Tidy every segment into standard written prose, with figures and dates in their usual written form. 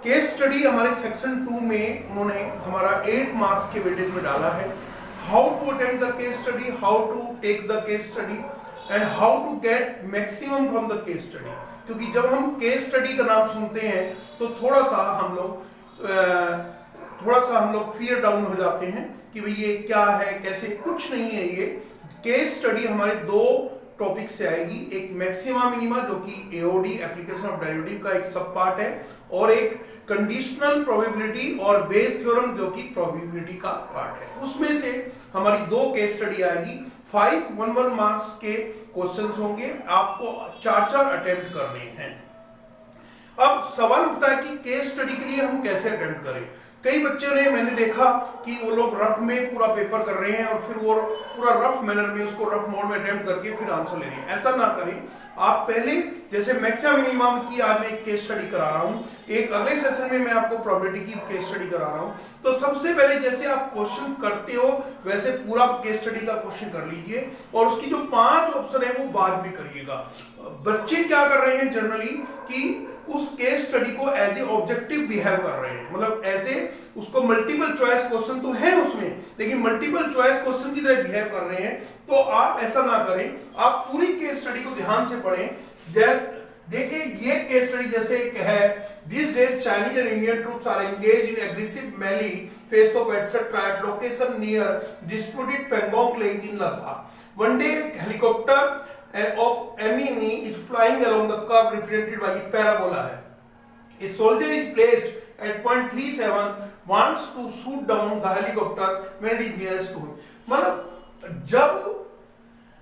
Case study हमारे section 2 में उन्होंने हमारा 8 मार्क्स के वेटेज में डाला है। How to attend the case study, how to take the case study and how to get maximum from the case study. क्योंकि जब हम केस स्टडी का नाम सुनते हैं तो थोड़ा सा हम लोग फियर डाउन हो जाते हैं कि भाई ये क्या है, कैसे। कुछ नहीं है। ये केस स्टडी हमारे दो टॉपिक से आएगी, एक मैक्सिमा मिनिमा जो कि एओडी एप्लीकेशन ऑफ डेरिवेटिव का एक सब पार्ट है, और एक कंडीशनल प्रोबेबिलिटी और बेस थ्योरम जो कि प्रोबेबिलिटी का पार्ट है। उसमें से हमारी दो केस स्टडी आएगी। 5 1 मार्क्स के क्वेश्चंस होंगे, आपको 4 अटेम्प्ट करने हैं। अब सवाल उठता है कि केस स्टडी के लिए हम कैसे अटेम्प्ट करें। कई बच्चों ने, मैंने देखा कि वो लोग रफ में पूरा पेपर कर रहे हैं और फिर वो पूरा रफ मैनर में उसको रफ मोड में अटेम्प्ट करके फिर आंसर ले रहे हैं। ऐसा ना करें। आप पहले, जैसे मैक्सिमा मिनिमा की आज मैं एक केस स्टडी करा रहा हूं, एक अगले सेशन में मैं आपको प्रोबेबिलिटी की केस स्टडी करा रहा हूं। तो सबसे पहले जैसे आप क्वेश्चन करते हो वैसे पूरा केस स्टडी का क्वेश्चन कर लीजिए, और उसकी जो 5 ऑप्शन है वो बाद में करिएगा। बच्चे क्या कर रहे हैं जनरली कि उस केस स्टडी को एज ए ऑब्जेक्टिव बिहेव कर रहे हैं, मतलब ऐसे उसको मल्टीपल चॉइस क्वेश्चन तो है उसमें, लेकिन मल्टीपल चॉइस क्वेश्चन की तरह बिहेव कर रहे हैं। तो आप ऐसा ना करें, आप पूरी केस स्टडी को ध्यान से पढ़ें। देखिए ये केस स्टडी जैसे एक है, this days Chinese and Indian troops are engage in aggressive melee face off etcetera at location near disputed Pangong lake in Ladakh. One day helicopter of enemy is flying along the curve represented by a parabola है. A soldier is placed at point 37, wants to shoot down the helicopter when it is nearest to him. मतलब जब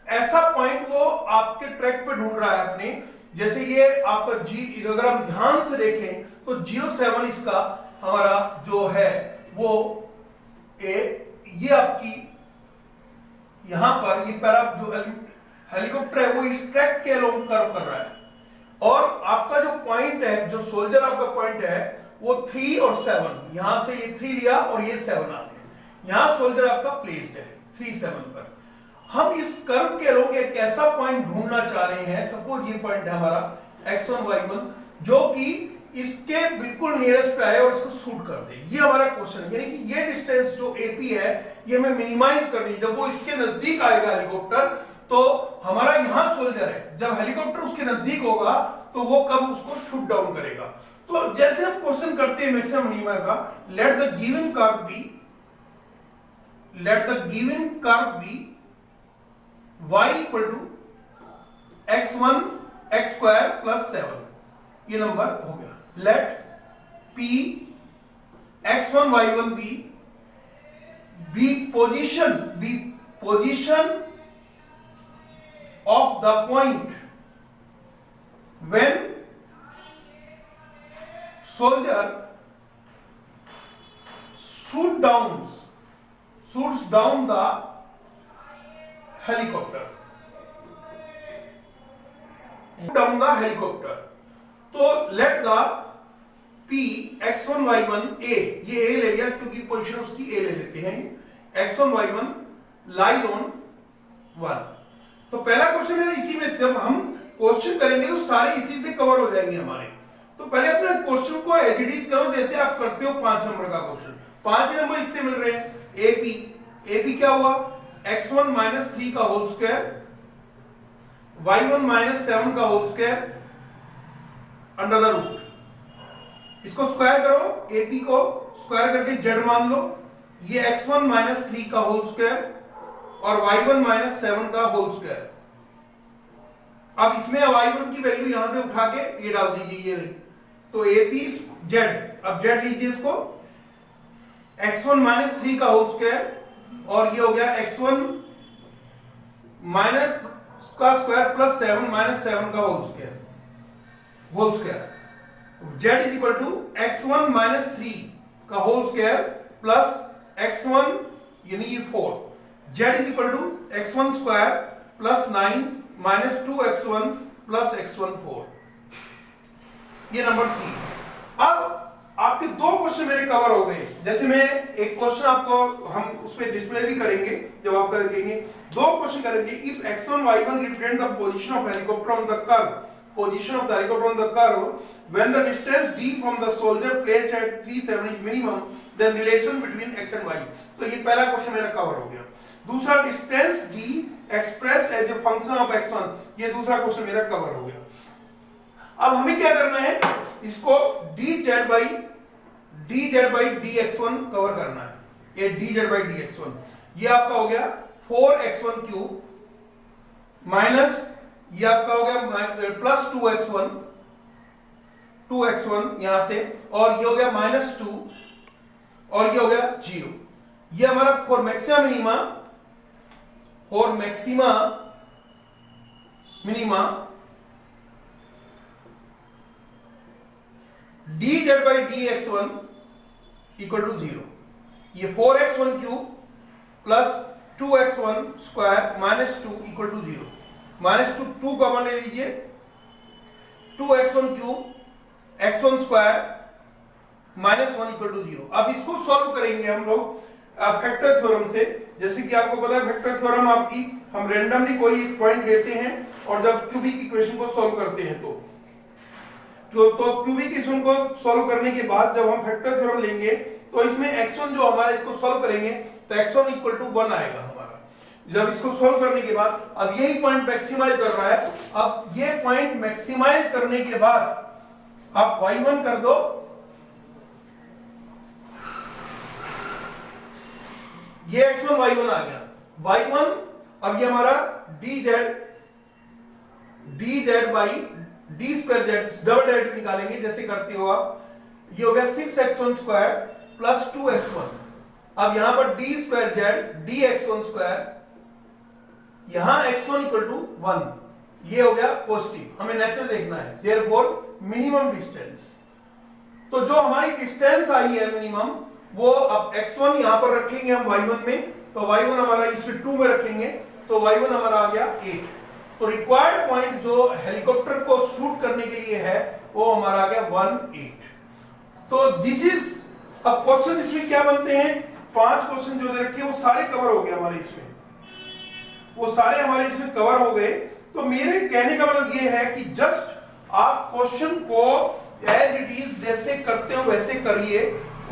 ऐसा point वो आपके track पे ढूंढ रहा है अपने, जैसे ये आपका जी, अगर हम ध्यान से देखें तो 07 इसका हमारा जो है वो ये आपकी यहां पर ये पैरा जो हेलीकॉप्टर है वो इस ट्रैक के अलोंग कर्व कर रहा है, और आपका जो पॉइंट है, जो सोल्जर आपका पॉइंट है वो 3 और 7, यहां से ये 3 लिया और ये 7 आ गया, यहां सोल्जर आपका प्लेस्ड है 3 7 पर। हम इस कर्व के अलोंग एक ऐसा पॉइंट ढूंढना चाह रहे हैं, सपोज ये पॉइंट है हमारा x1 y1, जो कि इसके बिल्कुल नियरेस्ट पे आए और इसको शूट कर दे। ये हमारा क्वेश्चन है, यानी कि ये डिस्टेंस जो AP है ये हमें मिनिमाइज करनी है। जब वो इसके नजदीक आएगा हेलीकॉप्टर, तो हमारा यहां सोल्जर है, जब हेलीकॉप्टर उसके नजदीक होगा तो वो कब उसको शूट डाउन करेगा। तो जैसे हम क्वेश्चन करते हैं मैक्सिमा मिनिमा का, let the given curve be y equal to x1 x square plus 7, ये नंबर हो गया। Let p x1 y1 be position of the point when soldier shoots down the helicopter. तो let the p x1 y1 a, ये a ले लिया क्योंकि position उसकी a ले लेते हैं, x1 y1 lie on 1। तो पहला क्वेश्चन है इसी में, जब हम क्वेश्चन करेंगे तो सारे इसी से कवर हो जाएंगे हमारे। तो पहले अपने क्वेश्चन को एज इट इज करो जैसे आप करते हो 5 नंबर का क्वेश्चन। 5 नंबर इससे मिल रहे हैं। AP क्या हुआ, x1 - 3 का होल स्क्वायर, y1 - 7 का whole square under the root. इसको स्क्वायर करो, AP को स्क्वायर करके z मान लो, ये x1 - 3 का होल स्क्वायर और y1 - 7 का होल स्क्वायर। अब इसमें y1 की वैल्यू यहां से उठा के ये डाल दीजिए, ये तो AP z, अब z लीजिए इसको, x1 - 3 का होल स्क्वायर और ये हो गया x1 माइनस का स्क्वायर प्लस 7 - 7 का whole square z is equal to x1 - 3 का होल स्क्वायर प्लस x1 यानी ये 4, z is equal to x1 square plus 9 minus 2x1 plus x1 4, ये नंबर 3। अब आपके 2 क्वेश्चन मेरे कवर हो गए। जैसे मैं एक क्वेश्चन आपको हम उसमें डिस्प्ले भी करेंगे जब आप करेंगे, 2 क्वेश्चन करेंगे। If x1 y1 represent the position of helicopter on the curve position of the helicopter on the curve when the distance d from the soldier placed at 37 is minimum, then relation between x and y. तो ये पहला question मेरा cover हो गया। दूसरा distance d expressed as a function of x1, ये दूसरा question मेरा कवर हो गया। अब हमें क्या करना है, इसको dz by dx1 कवर करना है। ये dz by dx1 ये आपका हो गया 4x1 क्यूब माइनस ये आपका हो गया प्लस 2x1 यहां से, और ये हो गया -2 और ये हो गया 0। ये हमारा for maxima minima dz by dx1 equal to 0। ये 4x1 cube plus 2x1 square minus 2 equal to 0। -2 common ले लीजिए, 2x1 cube x1 square -1 equal to 0। अब इसको सॉल्व करेंगे हम लोग फैक्टर थ्योरम से। जैसे कि आपको पता है फैक्टर थ्योरम आपकी हम रैंडमली कोई एक पॉइंट लेते हैं और जब क्यूबिक इक्वेशन को सॉल्व करते हैं तो क्यूबिक इक्वेशन को सॉल्व करने के बाद जब हम फैक्टर थ्योरम लेंगे तो इसमें x1 जो हमारा इसको सॉल्व करेंगे तो x1 इक्वल टू 1 आएगा हमारा। जब इसको सॉल्व करने के बाद अब यही पॉइंट मैक्सिमाइज कर रहा है। अब ये पॉइंट मैक्सिमाइज करने के बाद आप y1 कर दो, ये x1 y1 आ गया। y1 अब ये हमारा dz by d square z double derivative निकालेंगे जैसे करते हो आप। ये हो गया 6x1 स्क्वायर प्लस 2x1। अब यहां पर d square z dx1 square, यहां x1 इक्वल टू 1, ये हो गया पॉजिटिव। हमें नेचर देखना है, देयरफॉर मिनिमम डिस्टेंस। तो जो हमारी डिस्टेंस आई है मिनिमम वो अब x1 यहां पर रखेंगे हम y1 में, तो y1 हमारा इसमें 2 में रखेंगे तो y1 हमारा आ गया 8। तो रिक्वायर्ड पॉइंट जो हेलीकॉप्टर को शूट करने के लिए है वो हमारा आ गया 18। तो दिस इज अब क्वेश्चन इसमें क्या बनते हैं, 5 क्वेश्चन जो दे रखे हैं वो सारे कवर हो गए हमारे इसमें, वो सारे हमारे इसमें कवर हो गए। तो मेरे कहने का मतलब ये है कि जस्ट आप क्वेश्चन को एज इट इज जैसे करते हो वैसे करिए,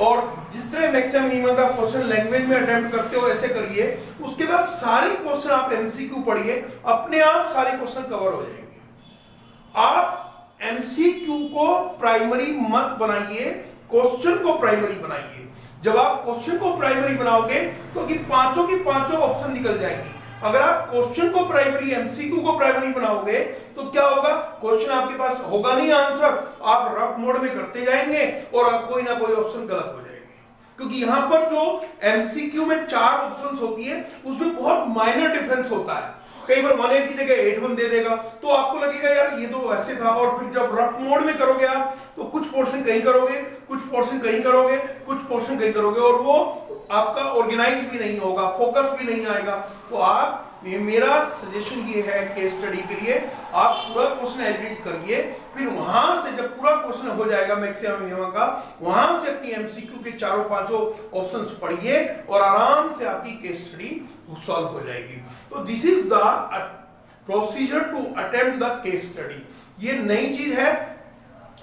और जिस तरह मैक्सिमम मिनिमम का क्वेश्चन लैंग्वेज में अटेम्प्ट करते हो ऐसे करिए। उसके बाद सारे क्वेश्चन आप एमसीक्यू पढ़िए, अपने आप सारे क्वेश्चन कवर हो जाएंगे। आप एमसीक्यू को प्राइमरी मत बनाइए, क्वेश्चन को प्राइमरी बनाइए। जब आप क्वेश्चन को प्राइमरी बनाओगे तो कि पांचों की पांचों ऑप्शन निकल जाएंगी। अगर आप क्वेश्चन को प्राइमरी एमसीक्यू को प्राइमरी बनाओगे तो क्या होगा, क्वेश्चन आपके पास होगा नहीं आंसर, आप रफ मोड में करते जाएंगे और कोई ना कोई ऑप्शन गलत हो जाएगी। क्योंकि यहां पर जो एमसीक्यू में 4 ऑप्शंस होती है उसमें बहुत माइनर डिफरेंस होता है। कई बार 180 की जगह 81 दे देगा तो आपको लगेगा यार ये तो ऐसे था, और फिर जब रफ मोड में करोगे आप तो कुछ पोर्शन कहीं करोगे, कुछ पोर्शन कहीं करोगे, कुछ पोर्शन कहीं करोगे, और वो आपका ऑर्गेनाइज भी नहीं होगा, फोकस भी नहीं आएगा। तो आप मेरा सजेशन ये है केस स्टडी के लिए आप पूरा क्वेश्चन एनालाइज करिए, फिर वहां से जब पूरा क्वेश्चन हो जाएगा मैक्सिमम मिनिमम का, वहां से अपनी एमसीक्यू के चारों पांचों ऑप्शंस पढ़िए और आराम से आपकी केस स्टडी सॉल्व हो जाएगी। तो this is the procedure to attempt the case study. ये नई चीज है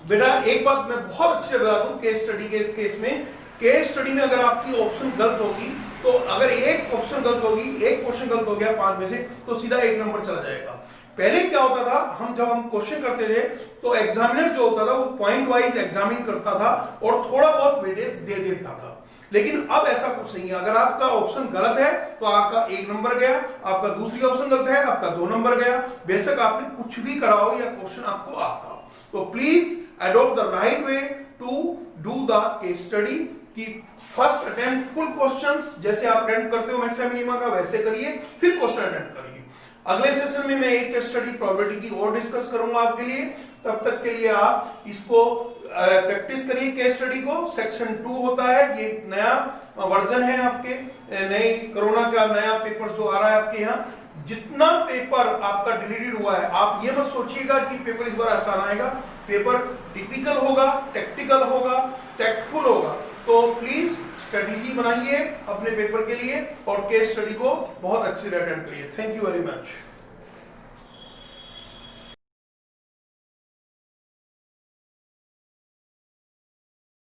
बेटा। एक बात मैं बहुत अच्छे से बता दूं, केस स्टडी के केस में, केस स्टडी में अगर आपकी ऑप्शन गलत होगी तो अगर एक ऑप्शन गलत होगी, एक क्वेश्चन गलत हो गया 5 में से, तो सीधा 1 नंबर चला जाएगा। पहले क्या होता था, जब हम क्वेश्चन करते थे तो एग्जामिनर जो होता था वो पॉइंट वाइज एग्जामिन करता था और थोड़ा बहुत वेटेज दे देता था। लेकिन अब ऐसा कुछ नहीं है। अगर आपका ऑप्शन गलत है तो आपका 1 नंबर गया, आपका दूसरी ऑप्शन गलत है आपका 2 नंबर गया, बेशक आपने कुछ भी कराओ या क्वेश्चन आपको आता हो। तो please adopt the right way to do the case study कि फर्स्ट अटेम्प्ट फुल क्वेश्चंस जैसे आप अटेम्प्ट करते हो मैक्सिमम मिनिमा का वैसे करिए, फिर क्वेश्चन अटेम्प्ट करिए। अगले सेशन में मैं एक केस स्टडी प्रोबेबिलिटी की और डिस्कस करूंगा आपके लिए। तब तक के लिए आप इसको प्रैक्टिस करिए केस स्टडी को। सेक्शन 2 होता है, ये नया वर्जन है आपके नए कोरोना का नया पेपर जो आ रहा है आपके यहाँ। जितना पेपर आपका डिलीटेड हुआ है, आप ये मत सोचिएगा कि पेपर इस बार आसान आएगा। पेपर टिपिकल होगा, टेक्टिकल होगा, टैक्टफुल होगा। तो प्लीज स्ट्रेटेजी बनाइए अपने पेपर के लिए और केस स्टडी को बहुत अच्छे से अटेम्प्ट करिए। Thank you very much.